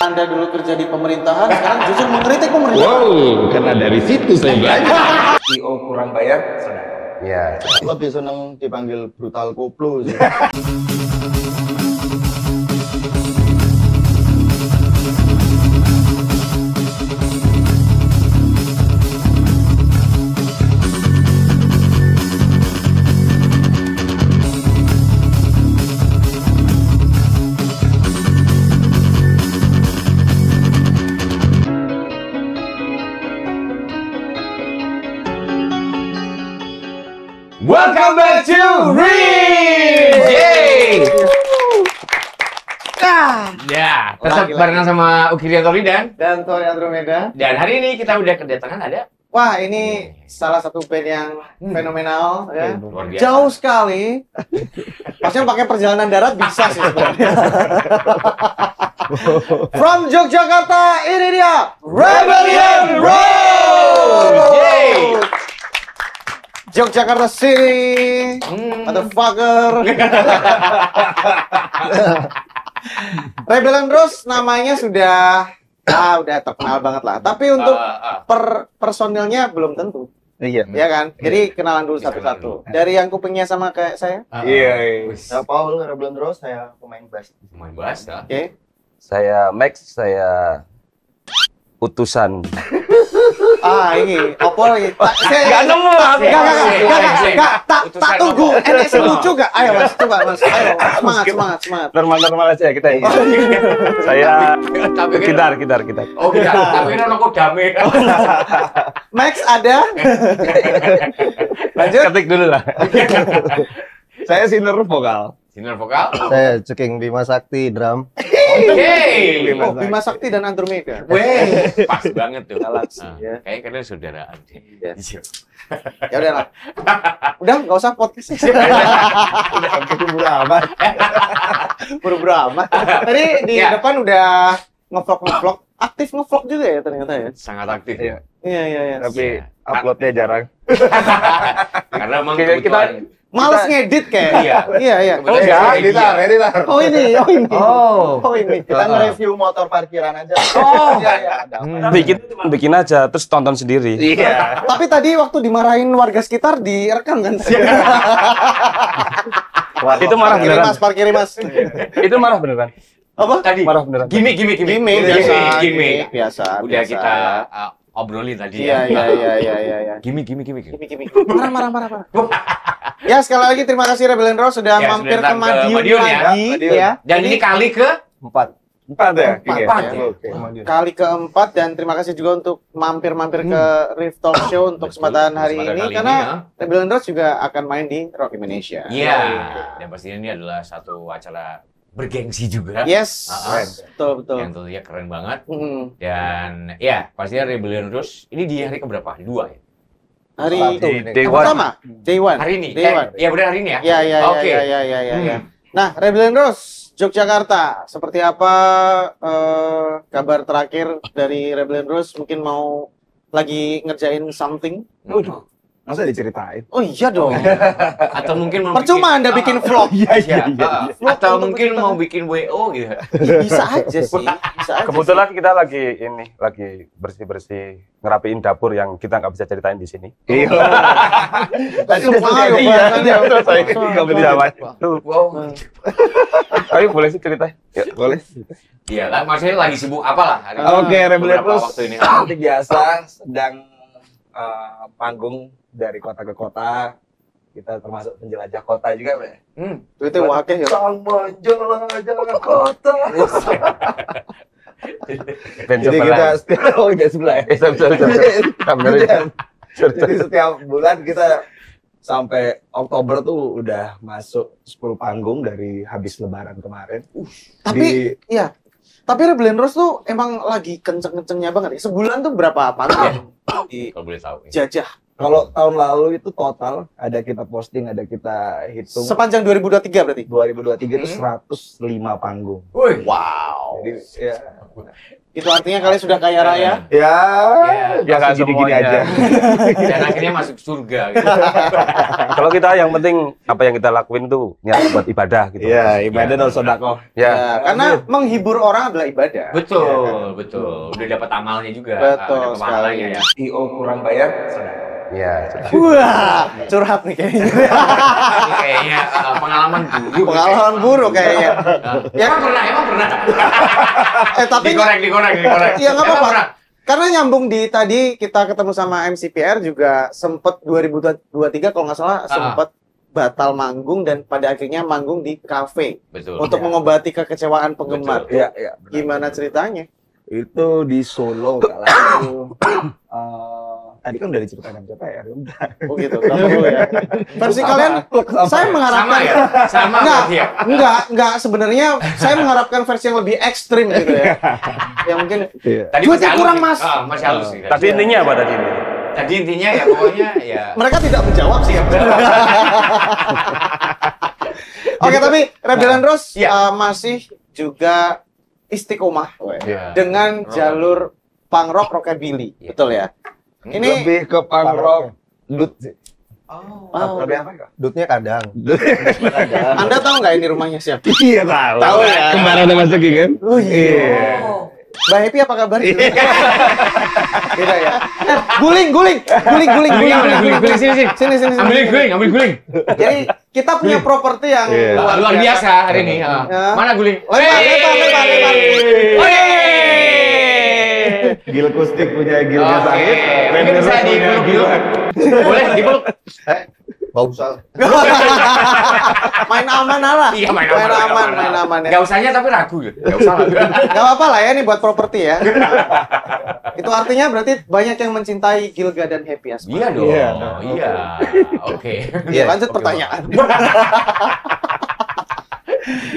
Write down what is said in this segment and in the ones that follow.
Anda dulu kerja di pemerintahan, sekarang justru mengkritik pemerintah. Wow, karena dari situ saya belajar. IO kurang bayar, senang. Ya. Lebih seneng dipanggil brutal koplo sih. Welcome back to Reels! Yeay! Ya, tetap barengan sama Ukiri Tori dan Tori Andromeda. Dan hari ini kita udah kedatangan ada. Wah, ini salah satu band yang fenomenal ya. Luar biasa. Jauh sekali. Pasnya pakai perjalanan darat bisa sih sebenarnya. From Yogyakarta, ini dia Rebellion Road. Yeay! Yogyakarta City, motherfucker. Rebellion Rose namanya sudah terkenal banget lah. Tapi untuk personilnya belum tentu. Iya. Ya kan? Jadi kenalan dulu satu-satu. Dari yang kupingnya sama kayak saya. Iya. Saya Paul Rebellion Rose, saya pemain bass. Main bass ya. Oke. Saya Max, saya utusan. Ini opol lagi. Gak nemu. Tak tunggu. NS lucu gak? Ayo Mas, coba Mas. Ayo, semangat. Normal-normal aja kita ini. Saya gitar. Oh, kita. Tapi ini rokok damai. Max ada? Lanjut. Ketik dulu lah. Saya singer vokal. Sinar vokal. Saya Ceking Bima Sakti drum. Oke. Oh, Bima Sakti dan Andromeda. Weh, pas banget tuh. Galaksi, Nah, ya. Kayaknya kalian saudaraan deh. Iya. Ya udah lah. Udah nggak usah podcast. Buru-buru amat. Buru-buru amat. Tadi di depan udah ngevlog, aktif ngevlog juga ya ternyata ya. Sangat aktif ya. Iya. Tapi uploadnya jarang. Karena memang Kita- kebutuhan. Males ngedit kayak. Iya. Oh, enggak, editor. Oh ini. Oh. Ini. Kita nge-review motor parkiran aja. Oh. Iya. Bikin aja, terus tonton sendiri. Iya. Tapi tadi waktu dimarahin warga sekitar direkam kan? Itu marah beneran. Parkir mas. Itu marah beneran. Apa? Tadi Marah beneran. gimmick. Gimik. Biasa. Udah kita obrolin tadi Iya. Gimmick. Gimik. Marah. Ya sekali lagi terima kasih Rebellion Rose sudah Ya, mampir sudah ke datang ke Madiun Madiun ya. lagi ya. Dan ini kali ke 4 ya? Empat ya. Oke. Kali keempat dan terima kasih juga untuk mampir ke Riff Talk Show untuk kesempatan hari Kesempatan ini kali karena ini, Rebellion Rose juga akan main di Rock Indonesia. Iya. Dan pastinya ini adalah satu acara bergengsi juga. Yes. Betul. Yang tentunya keren banget. Hmm. Dan ya, pastinya Rebellion Rose ini di hari keberapa? 2 ya? Hari Day yang one. pertama, Day One. Hari ini. Day One. Iya benar hari ini ya? Ya. Oke. Ya. Nah, Rebellion Rose, Yogyakarta. Seperti apa kabar terakhir dari Rebellion Rose? Mungkin mau lagi ngerjain something? Waduh. Masa diceritain? Oh iya dong. Atau mungkin mau Percuma Anda bikin vlog. Iya. Atau Untuk mungkin kita- mau bikin WO gitu. Bisa aja sih. Kebetulan kita lagi bersih-bersih ngerapiin dapur yang kita nggak bisa ceritain di sini. Iya. Langsung ayo, Iya, bahasannya. saya nggak bisa jawab. Wow. Ayo boleh sih cerita. Ya, boleh. Iya, lah, maksudnya lagi sibuk apa lah hari ini? Oke, Rebellion Beberapa Rose waktu ini. seperti biasa sedang panggung dari kota ke kota. Kita termasuk penjelajah kota juga, Bre. Itu wakil ya. Sang menjelajah kota. Jadi kita setiap sebelah ya. Jadi setiap bulan kita sampai Oktober tuh udah masuk 10 panggung dari habis Lebaran kemarin. Tapi iya. Tapi Rebellion Rose tuh emang lagi kenceng-kencengnya banget ya. Sebulan tuh berapa panggung di Kalau boleh tahu. jajah? Kalau tahun lalu itu total ada kita posting, ada kita hitung. Sepanjang 2023 berarti? 2023 itu 105 panggung. Wih, Wow. Jadi ya Itu artinya kalian sudah kaya raya? Ya, Ya nggak gini-gini semuanya. aja. Dan akhirnya masuk surga gitu. Kalau kita yang penting apa yang kita lakuin tuh niat buat ibadah gitu. Iya, ibadah dan sedekah. Ya. Karena menghibur orang adalah ibadah. Betul, betul. Udah dapat amalnya juga. Betul dapat pahalanya ya. IO kurang bayar, sedekah. Iya. Wah, curhat nih kayaknya. Ini kayaknya pengalaman buruk. Pengalaman buruk kayaknya. Ya emang pernah. Tapi Dikorek. Iya nggak Emang apa-apa. pernah? Karena nyambung di tadi kita ketemu sama MCPR juga sempet 2023 kalau nggak salah sempet batal manggung dan pada akhirnya manggung di kafe Betul. untuk mengobati kekecewaan penggemar. Betul. Iya. benar. Gimana ceritanya? Itu di Solo kala itu. Tadi kan udah diceritakan MCPR. Oh gitu, nggak perlu ya. Versi kalian, saya mengharapkan Sama ya? Sama Enggak, berarti ya? enggak sebenarnya saya mengharapkan versi yang lebih ekstrim gitu ya. Yang mungkin Iya. Tadi Duitnya masih halus kurang, sih. Mas. Masih halus sih. Tapi intinya apa tadi ini? Tadi intinya ya pokoknya ya. mereka tidak menjawab sih. Oke, tapi Rebellion Rose Iya. masih juga istiqomah Iya. dengan jalur punk rock rockabilly, Iya. betul ya? Ini Lebih ke punk rock, dut sih. oh, Lebih apa enggak? Dutnya kadang. Anda tahu nggak ini rumahnya siapa? Iya tahu. Tahu ya. Kemarin ada masuk kan? Oh iya. Mbak Happy apa kabar? Beda ya. Guling. Guling, sini. Sini. Ambil guling. Jadi kita punya properti yang Luar biasa hari ini. Ya. Mana guling? Lebar. Gil Kustik punya Gilnya Oke. Sahid. Mungkin bisa dipeluk dulu. Boleh dipeluk? Gak usah. Main aman lah. Iya, main aman ya. Gak usahnya tapi ragu ya. Gak usah lah. Gak apa-apa lah ya nih buat properti ya. Itu artinya berarti banyak yang mencintai Gilga dan Happy Asma. Iya dong. Iya. Iya. Oke. Lanjut pertanyaan.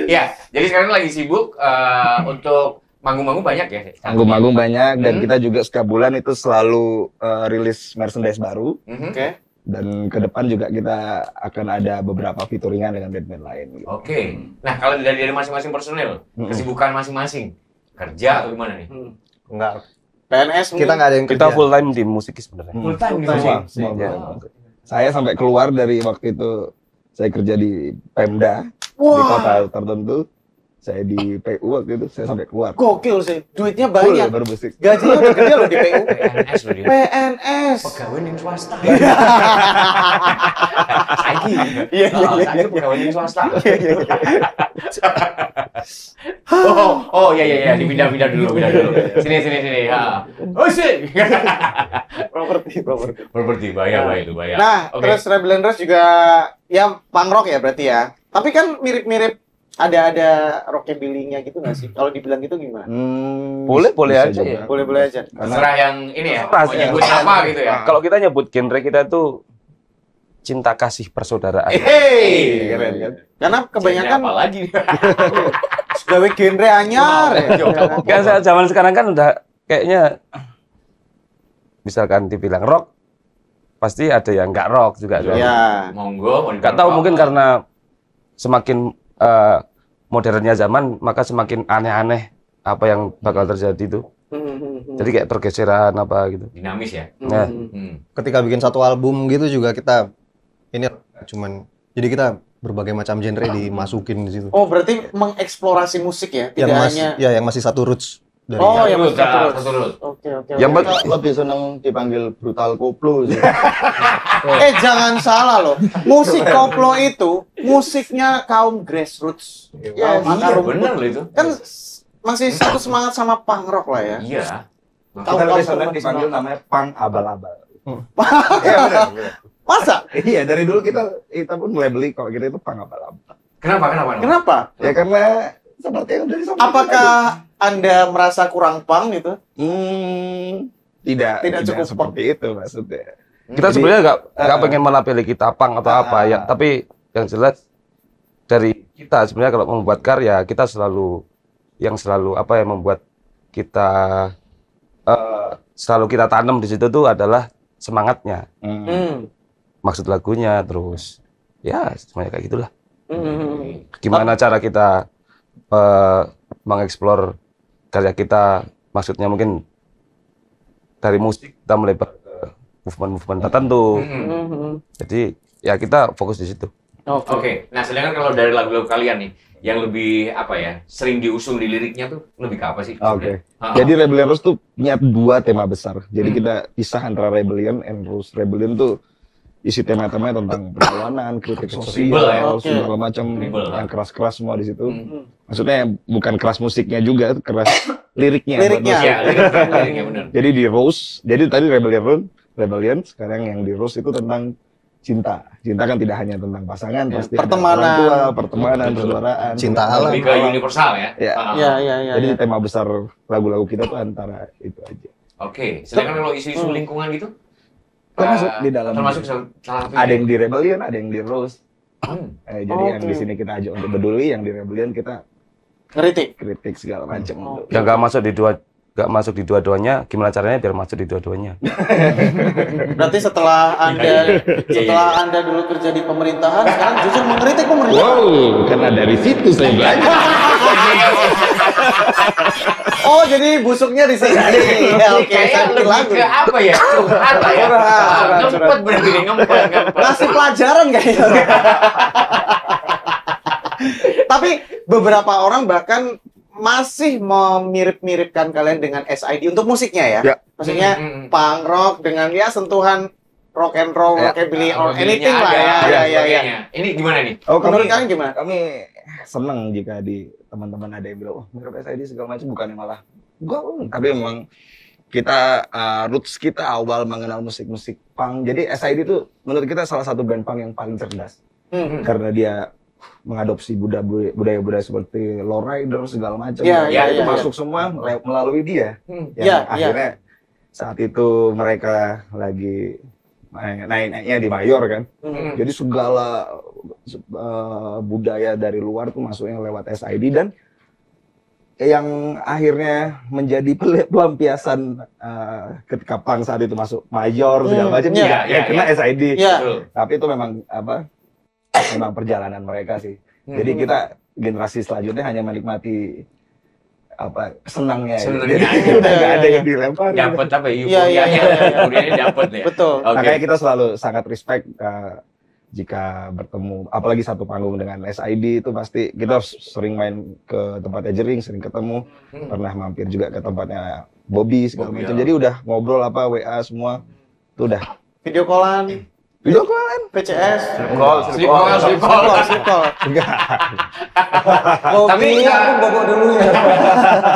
Ya, jadi sekarang lagi sibuk untuk manggung-manggung banyak ya. Manggung-manggung banyak dan kita juga setiap bulan itu selalu rilis merchandise baru. Mhm. Oke. Dan ke depan juga kita akan ada beberapa featuringan dengan band-band lain. Gitu. Oke. Nah, kalau dari masing-masing personil, kesibukan masing-masing, kerja atau gimana nih? Enggak. PNS Kita nggak ada yang Kita kerja. full time di musik sebenarnya. Full time di Full time. musik. Semua Iya. bulan. Saya sampai keluar dari waktu itu saya kerja di Pemda di Wah, kota tertentu. Saya di PU waktu itu saya sampai keluar. gokil sih. Duitnya Full banyak. bermusik. Gajinya udah gede loh di PU. PNS loh dia. PNS. Pegawai yang swasta. Iya. Saiki. Iya. Saiki pegawai yang swasta. Oh, iya, dipindah dulu. Sini. Ha. Oh, sih. Properti bayar itu bayar. Nah, Oke. terus Rebellion Rose juga ya punk rock ya berarti ya. Tapi kan mirip-mirip ada rockabilly-nya gitu nggak sih? Kalau dibilang gitu gimana? Boleh Bisa aja juga. ya. Boleh-boleh aja. Terserah yang ini ya, Terserah mau sih. nyebut apa gitu ya. Kalau kita nyebut genre kita tuh cinta kasih persaudaraan. Hey, Keren kan? karena kebanyakan apa lagi? gawe genre anyar. ya. Kan saat zaman sekarang kan udah kayaknya misalkan dibilang rock pasti ada yang nggak rock juga kan. Ya. Monggo, Nggak tahu mungkin karena semakin modernnya zaman maka semakin aneh-aneh apa yang bakal terjadi tuh. Jadi kayak pergeseran apa gitu. dinamis ya. Nah, Ketika bikin satu album gitu juga kita ini cuman jadi kita berbagai macam genre dimasukin di situ. Oh, berarti mengeksplorasi musik ya, Yang tidak masih hanya. ya yang masih satu roots dari Oh, yang Betul, masih betul. Oke. Yang oke. Lebih seneng dipanggil brutal koplo sih. Jangan salah loh. Musik koplo itu musiknya kaum grassroots. Ya, Iya, bener loh itu. kan masih satu semangat sama punk rock lah ya. Iya. Kita lebih seneng dipanggil namanya pang abal-abal. Masa? Iya, dari dulu kita pun mulai beli kalau kita itu pang abal-abal. Kenapa? Kenapa? Ya karena seperti yang udah disampaikan. Apakah Anda merasa kurang punk gitu? Tidak Tidak cukup seperti itu maksudnya. kita Jadi, sebenarnya nggak pengen melabeli kita punk atau apa ya, tapi yang jelas dari kita sebenarnya kalau membuat karya kita selalu apa yang membuat kita selalu kita tanam di situ tuh adalah semangatnya, maksud lagunya, terus ya semuanya kayak gitulah. Gimana cara kita mengeksplor karya kita, maksudnya mungkin dari musik kita melebar ke movement-movement tertentu. Jadi ya kita fokus di situ. Oke. Nah, sedangkan kalau dari lagu-lagu kalian nih, yang lebih apa ya, sering diusung di liriknya tuh lebih ke apa sih? Oke. Jadi Rebellion Rose tuh punya 2 tema besar. Jadi kita pisah antara Rebellion and Rose. Rebellion tuh isi tema-temanya tentang perlawanan, kritik sosial, segala macam yang keras-keras semua di situ. Maksudnya bukan keras musiknya juga, keras liriknya. Liriknya benar. Jadi di Rose, jadi tadi Rebellion, sekarang yang di Rose itu tentang cinta. Cinta kan tidak hanya tentang pasangan, pasti pertemanan, ada orang tua, pertemanan, persaudaraan, cinta alam. Lebih ke universal ya. Iya. Jadi tema besar lagu-lagu kita tuh antara itu aja. Oke. Sedangkan kalau isu-isu lingkungan gitu, Termasuk di dalam. termasuk salah satu. Ada yang di Rebellion, ada yang di Rose. Jadi yang di sini kita ajak untuk peduli, yang di Rebellion kita kritik segala macam. Yang nggak masuk di dua-duanya, gimana caranya biar masuk di dua-duanya? Berarti setelah Anda dulu kerja di pemerintahan, sekarang justru mengkritik pemerintahan. Wow, karena dari situ saya belajar. Oh, jadi busuknya di sini. Ya, oke, saya bikin lagu. Ke apa ya? Curhat lah ya. Ngempet berarti nih, ngempet. Ngasih pelajaran kayaknya. Tapi beberapa orang bahkan masih memirip-miripkan kalian dengan SID untuk musiknya ya. Maksudnya punk rock dengan ya sentuhan rock and roll, rockabilly or anything lah ya. Ini gimana nih? Menurut kalian gimana? Kami senang jika di teman-teman ada yang bilang, mirip SID segala macam, bukannya malah enggak, tapi memang kita roots kita awal mengenal musik-musik punk. Jadi SID itu menurut kita salah satu band punk yang paling cerdas. Karena dia mengadopsi budaya-budaya seperti lowrider segala macam. Itu masuk semua melalui dia. Akhirnya saat itu mereka lagi naik-naiknya di Mayor kan. Jadi segala budaya dari luar tuh masuknya lewat SID, dan yang akhirnya menjadi pelampiasan ketika punk saat itu masuk Mayor segala macam kena SID. Tapi itu memang memang perjalanan mereka sih. Jadi kita generasi selanjutnya hanya menikmati senangnya. Jadi udah nggak ada yang dilempar. Dapat apa euforianya dapat ya. Betul. Makanya kita selalu sangat respect jika bertemu, apalagi satu panggung dengan SID itu pasti kita sering main ke tempatnya Jering, sering ketemu, pernah mampir juga ke tempatnya Bobby segala macam. Jadi udah ngobrol WA semua, itu udah video callan. PCS. Sleep call. Enggak. Tapi aku bobok dulu ya.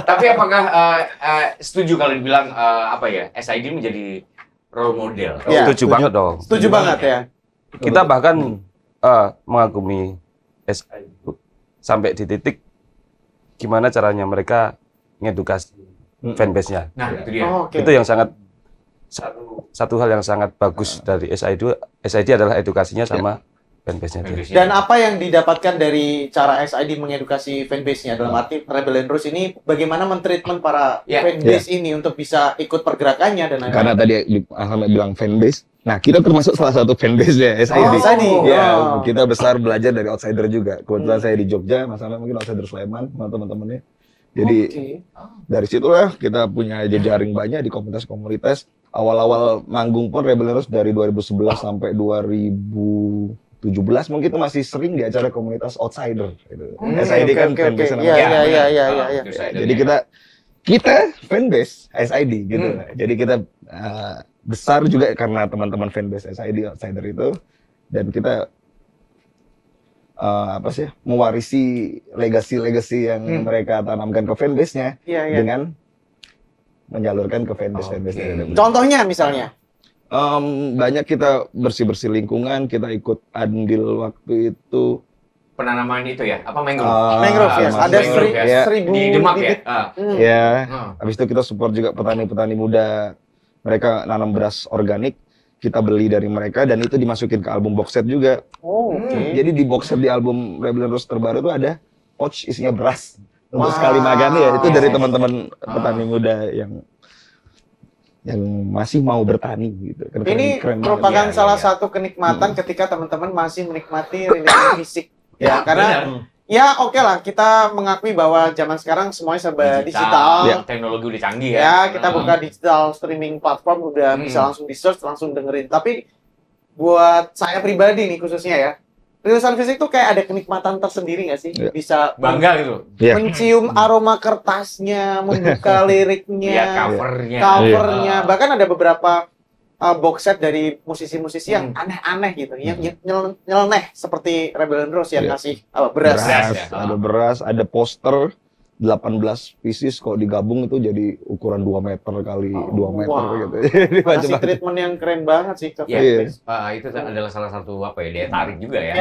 Tapi apakah setuju kalau dibilang SID menjadi role model? Setuju banget dong. Setuju banget ya. Kita bahkan mengagumi SID itu sampai di titik gimana caranya mereka ngedukasi fanbase-nya. Nah, itu dia. Itu yang sangat satu hal yang sangat bagus dari SID adalah edukasinya sama fanbase-nya dia. Dan apa yang didapatkan dari cara SID mengedukasi fanbase-nya? Dalam arti Rebellion Rose ini bagaimana men-treatment para fanbase ini untuk bisa ikut pergerakannya dan lain-lain. Karena tadi Ahmad bilang fanbase. Nah, kita termasuk salah satu fanbase-nya SID. Kita besar belajar dari outsider juga. Kebetulan saya di Jogja, Mas Ahmad mungkin outsider Sleman sama teman-temannya. Jadi dari situlah kita punya jejaring banyak di komunitas-komunitas. Awal-awal manggung pun Rebellion Rose dari 2011 sampai 2017 mungkin itu masih sering di acara komunitas outsider. SID kan fanbase namanya. Jadi kita fanbase SID gitu. Jadi kita besar juga karena teman-teman fanbase SID outsider itu, dan kita mewarisi legasi yang mereka tanamkan ke fanbase-nya dengan menyalurkan ke fanbase. Contohnya misalnya? Banyak kita bersih-bersih lingkungan, kita ikut andil waktu itu. Penanaman itu ya? Apa mangrove? Mangrove ya, ada 1000 di Demak ya. Habis itu kita support juga petani-petani muda. Mereka nanam beras organik, kita beli dari mereka dan itu dimasukin ke album box set juga. Jadi di box set di album Rebellion Rose terbaru itu ada pouch isinya beras. Untuk sekali makan ya, itu dari teman-teman petani muda yang masih mau bertani gitu. Ini merupakan salah satu kenikmatan ketika teman-teman masih menikmati relasi fisik. Ya, karena ya oke lah, kita mengakui bahwa zaman sekarang semuanya serba digital. Teknologi udah canggih ya. Kita buka digital streaming platform udah bisa langsung di search, langsung dengerin. Tapi buat saya pribadi nih khususnya ya, rilisan fisik tuh kayak ada kenikmatan tersendiri nggak sih? Bisa bangga gitu. Mencium aroma kertasnya, membuka liriknya, covernya. Bahkan ada beberapa box set dari musisi-musisi yang aneh-aneh gitu, yang nyeleneh seperti Rebel and Rose yang ngasih beras. Ada beras, ada poster 18 pieces kalau digabung itu jadi ukuran 2 meter kali 2 meter gitu. Jadi masih treatment yang keren banget sih. Itu adalah salah satu daya tarik juga ya.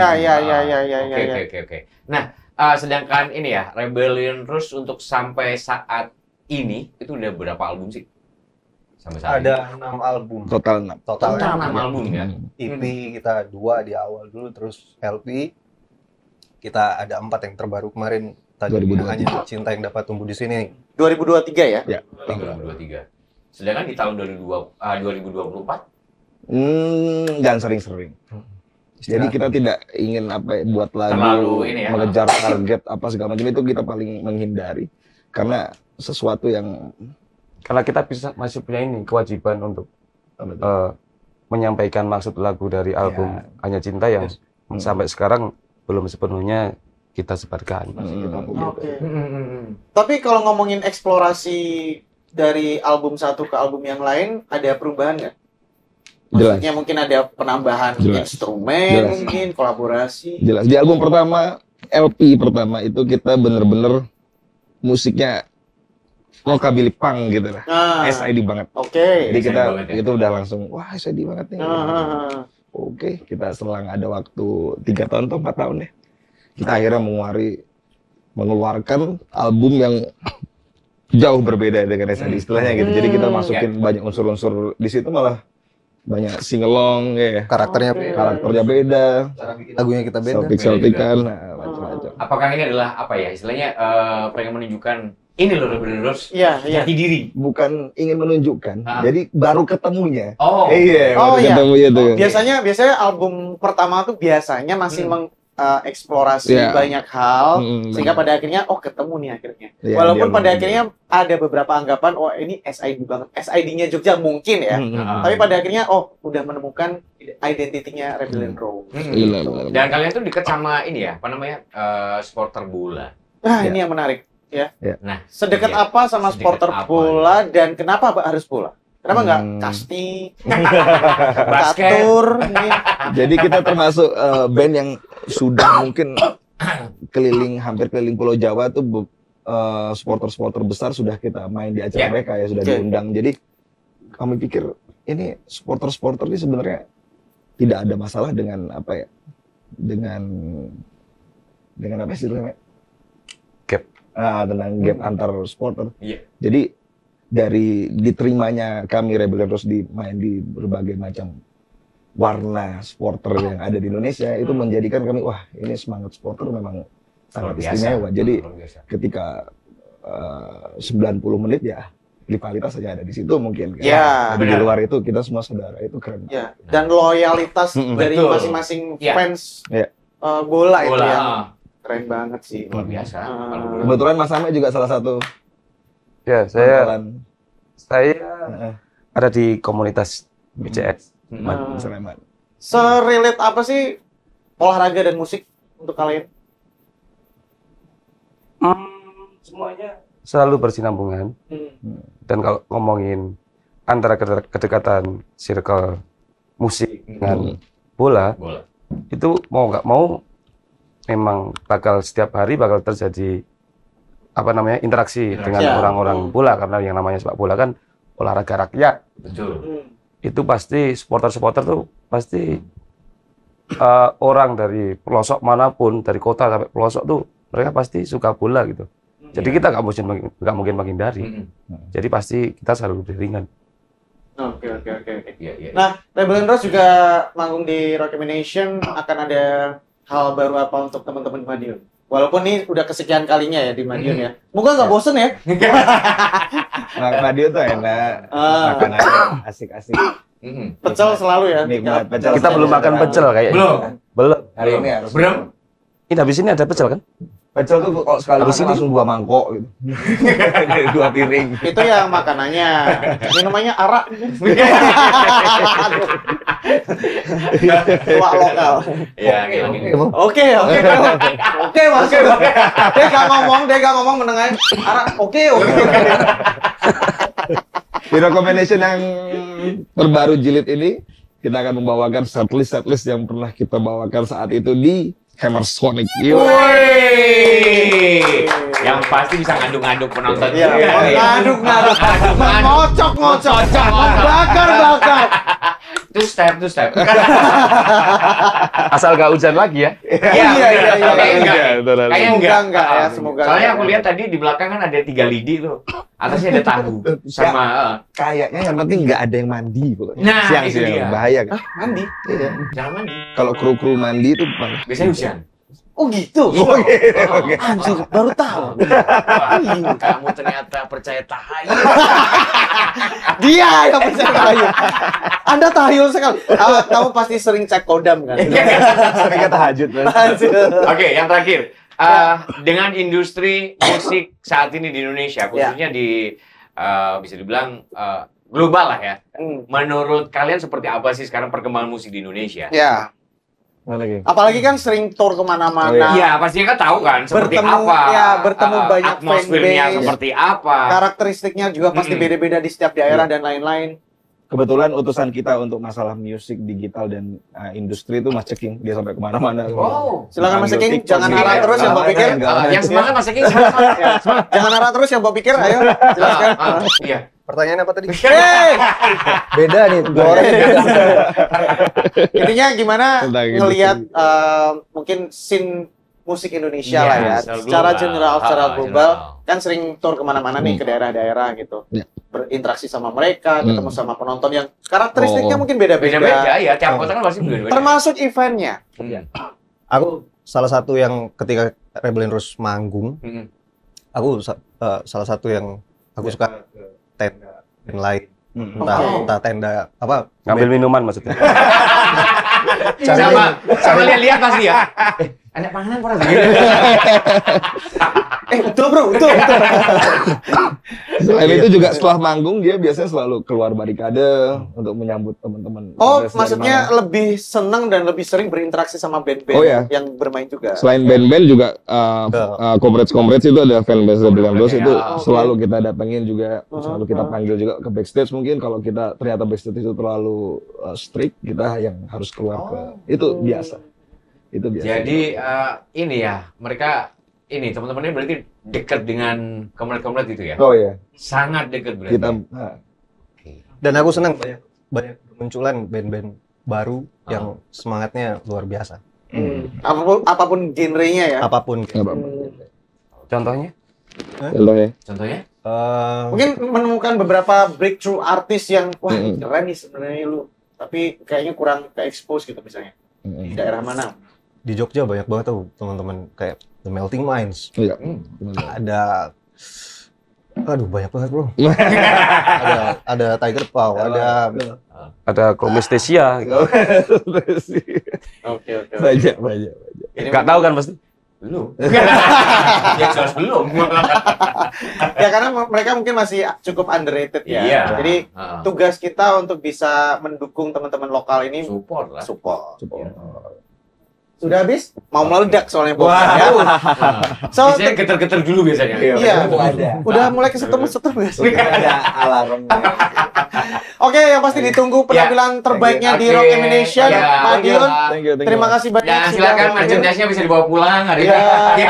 Oke. Nah, sedangkan ini ya, Rebellion Rose untuk sampai saat ini itu udah berapa album sih? Ada 6 album. Total 6. Total 6 album ya. EP kita 2 di awal dulu, terus LP kita ada 4 yang terbaru kemarin. Tadi hanya cinta yang dapat tumbuh di sini. 2023 ya? Ya. 2023. Sedangkan di tahun 2024? Jangan sering-sering. Jadi kita tidak ingin buat lagu mengejar target apa segala macam itu kita paling menghindari. Karena sesuatu yang karena kita masih punya kewajiban untuk menyampaikan maksud lagu dari album Hanya Cinta yang sampai sekarang belum sepenuhnya kita sebarkan. Tapi kalau ngomongin eksplorasi dari album satu ke album yang lain, ada perubahan nggak? Maksudnya mungkin ada penambahan instrumen, mungkin kolaborasi. Jelas. Di album pertama, LP pertama itu kita bener-bener musiknya rockabilly punk gitu lah. SID banget. Jadi kita itu udah langsung wah SID banget nih. Oke, kita selang ada waktu 3 tahun atau 4 tahun deh. Kita akhirnya mengeluarkan album yang jauh berbeda dengan SID istilahnya gitu. Jadi kita masukin banyak unsur-unsur di situ, malah banyak singelong ya. Karakternya beda. Lagunya kita beda. Celtic-Celtican, macam-macam. Apakah ini adalah istilahnya pengen menunjukkan ini loh Rebel Rose jati diri? Bukan ingin menunjukkan. Jadi baru ketemunya. Ketemunya tuh. Biasanya album pertama tuh biasanya masih eksplorasi banyak hal sehingga pada akhirnya ketemu nih akhirnya. Walaupun pada akhirnya ada beberapa anggapan ini SID banget. SID-nya Jogja mungkin ya. Tapi pada akhirnya udah menemukan identitinya Rebel and Rose. Dan kalian tuh dekat sama ini ya, supporter bola. Ini yang menarik ya. Nah, sedekat apa sama supporter bola dan kenapa harus bola? Kenapa nggak kasti, catur? Jadi kita termasuk band yang sudah mungkin hampir keliling Pulau Jawa tuh supporter besar sudah kita main di acara mereka ya, sudah diundang. Jadi kami pikir ini supporter ini sebenarnya tidak ada masalah dengan dengan apa sih namanya? Gap. Tentang gap antar supporter. Jadi dari diterimanya kami Rebel and Rose main di berbagai macam warna supporter yang ada di Indonesia itu menjadikan kami ini semangat supporter memang sangat istimewa. Jadi ketika 90 menit rivalitas saja ada di situ mungkin. Jadi di luar itu kita semua saudara, itu keren. Dan loyalitas dari masing-masing fans bola itu ya. Keren banget sih. Luar biasa. Kebetulan Mas Ame juga salah satu. Ya, saya ada di komunitas BCS. Sleman. Serelate apa sih olahraga dan musik untuk kalian? Semuanya selalu bersinambungan. Dan kalau ngomongin antara kedekatan circle musik dengan bola, itu mau nggak mau memang bakal setiap hari bakal terjadi interaksi dengan orang-orang bola, karena yang namanya sepak bola kan olahraga rakyat. Betul. Itu pasti supporter tuh pasti orang dari pelosok manapun, dari kota sampai pelosok tuh mereka pasti suka bola gitu. Jadi kita nggak mungkin menghindari. Jadi pasti kita selalu beriringan. Oke. Nah, Rebel and Rose juga manggung di Rock Nation, akan ada hal baru apa untuk teman-teman Madiun? Walaupun ini udah kesekian kalinya ya di Madiun ya. Moga nggak bosen ya. Madiun tuh enak. Makanannya asik-asik. Pecel selalu ya. Kita belum makan pecel kayaknya. Belum. Belum. Hari ini harus. Belum. Ini habis ini ada pecel kan? Pecel tuh kalau sekali makan langsung 2 mangkok gitu. 2 piring. Itu yang makanannya. Minumannya arak. Tua lokal. Iya, Oke, Mas. Dia gak ngomong menengah arak. Oke. Di recommendation yang terbaru jilid ini, kita akan membawakan setlist yang pernah kita bawakan saat itu di Hammer Sonic. Yang pasti bisa ngaduk-ngaduk penonton. Iya, ngaduk-ngaduk. Ngocok. Bakar. Two step. Asal gak hujan lagi ya. Iya. Kayaknya enggak ya, semoga. Soalnya aku lihat tadi di belakang kan ada 3 lidi tuh. Atasnya ada tahu sama Kayaknya yang penting nggak ada yang mandi pokoknya. Nah, siang itu dia. Bahaya kan. Mandi. Iya. Jangan mandi. Kalau kru mandi itu Biasanya hujan. Oh gitu. Anjir, baru tahu. Kamu ternyata percaya tahayul. Dia yang percaya tahayul. Anda tahayul sekali. Kamu pasti sering cek kodam kan? sering tahajud. Oke, yang terakhir. Dengan industri musik saat ini di Indonesia, khususnya di bisa dibilang global lah ya. Menurut kalian seperti apa sih sekarang perkembangan musik di Indonesia? Ya. Apalagi kan sering tour kemana-mana. Iya, pastinya kan tahu kan seperti apa. Ya, bertemu banyak atmosfernya fanbase, seperti apa. Karakteristiknya juga pasti beda-beda di setiap daerah dan lain-lain. Kebetulan utusan kita untuk masalah musik digital dan industri itu Mas Ceking, dia sampai kemana-mana. Wow. Silakan Mas Ceking, jangan harap terus yang Mbak pikir. Yang semangat Mas Ceking, semangat. Jangan harap terus yang Mbak pikir, ayo. Silakan. Iya. Pertanyaan apa tadi? Beda nih, intinya gimana ngelihat mungkin scene musik Indonesia lah ya, secara general, secara global, kan sering tour kemana-mana nih ke daerah-daerah gitu, berinteraksi sama mereka, ketemu sama penonton yang karakteristiknya mungkin beda-beda. Beda-beda ya, tiap kota kan pasti beda-beda. Termasuk eventnya. Aku salah satu yang ketika Rebellion Rush manggung, aku salah satu yang aku suka tenda dan lain. Entah tenda apa, ngambil minuman maksudnya. sama lihat pasti ya. Ada panganan pernah gitu. Betul bro. Selain itu juga setelah manggung dia biasanya selalu keluar barikade untuk menyambut teman-teman. Oh, maksudnya lebih senang dan lebih sering berinteraksi sama band-band yang bermain juga. Selain band-band juga Comrades itu ada fanbase Rebellion Rush itu selalu kita datengin juga, selalu kita panggil juga ke backstage. Mungkin kalau kita ternyata backstage itu terlalu strict, kita yang harus keluar ke itu biasa. Itu biasa. Jadi ini ya, mereka ini teman-temannya berarti dekat dengan komrade-komrade itu ya? Oh iya. Sangat dekat berarti. Dan aku senang banyak munculan band-band baru yang semangatnya luar biasa. Apapun genrenya ya. Apapun. Contohnya? Contohnya? Mungkin menemukan beberapa breakthrough artis yang wah keren nih sebenarnya lu, tapi kayaknya kurang ke-expose gitu misalnya. Di daerah mana? Di Jogja banyak banget tuh teman-teman kayak The Melting Minds. Iya. Ada banyak banget, Bro. ada Tiger Paw, ada Chromestesia. Oke. Banyak. Enggak tahu kan pasti? Belum. Ya jelas belum. Ya karena mereka mungkin masih cukup underrated ya. Iya. Jadi tugas kita untuk bisa mendukung teman-teman lokal ini support lah. Support. Sudah habis? Mau meledak soalnya bos. Ya. Biasanya geter-geter dulu biasanya. Iya. Udah mulai kesetem-setem guys. ada alarm. Oke, yang pasti ditunggu penampilan terbaiknya di Rock Indonesia. Madiun. Terima kasih banyak. Dan silakan merchandise-nya bisa dibawa pulang hari ini.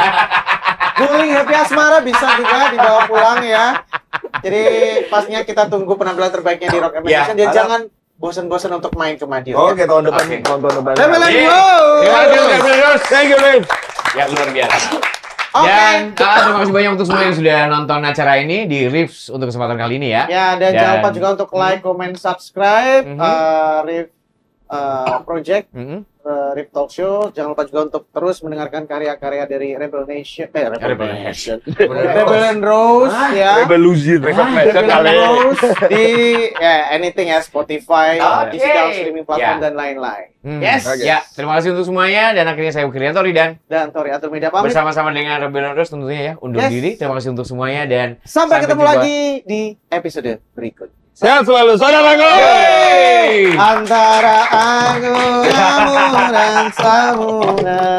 Guling Happy Asmara bisa juga dibawa pulang ya. Jadi pastinya kita tunggu penampilan terbaiknya di Rock Indonesia. Dan jangan bosan-bosan untuk main ke Madiun. Oke, tahun depan. Thank you, man. Ya, luar biasa. Dan terima kasih banyak untuk semua yang sudah nonton acara ini di Riffs untuk kesempatan kali ini ya. Ya, dan jangan lupa juga untuk like, comment, subscribe Riff Project Rip Talk Show. Jangan lupa juga untuk terus mendengarkan karya-karya dari Rebel Nation. Rebel Rose ya. Revolution. Rebel Rose di anything ya, Spotify, di segala streaming platform dan lain-lain. Yes. Ya, terima kasih untuk semuanya dan akhirnya saya Ukrian Tori dan Tori Atur Media pamit. Bersama-sama dengan Rebel Rose tentunya ya, undur diri. Terima kasih untuk semuanya dan sampai ketemu lagi di episode berikut. Sehat selalu, saudara Anggun. Antara Anggun dan Samuna.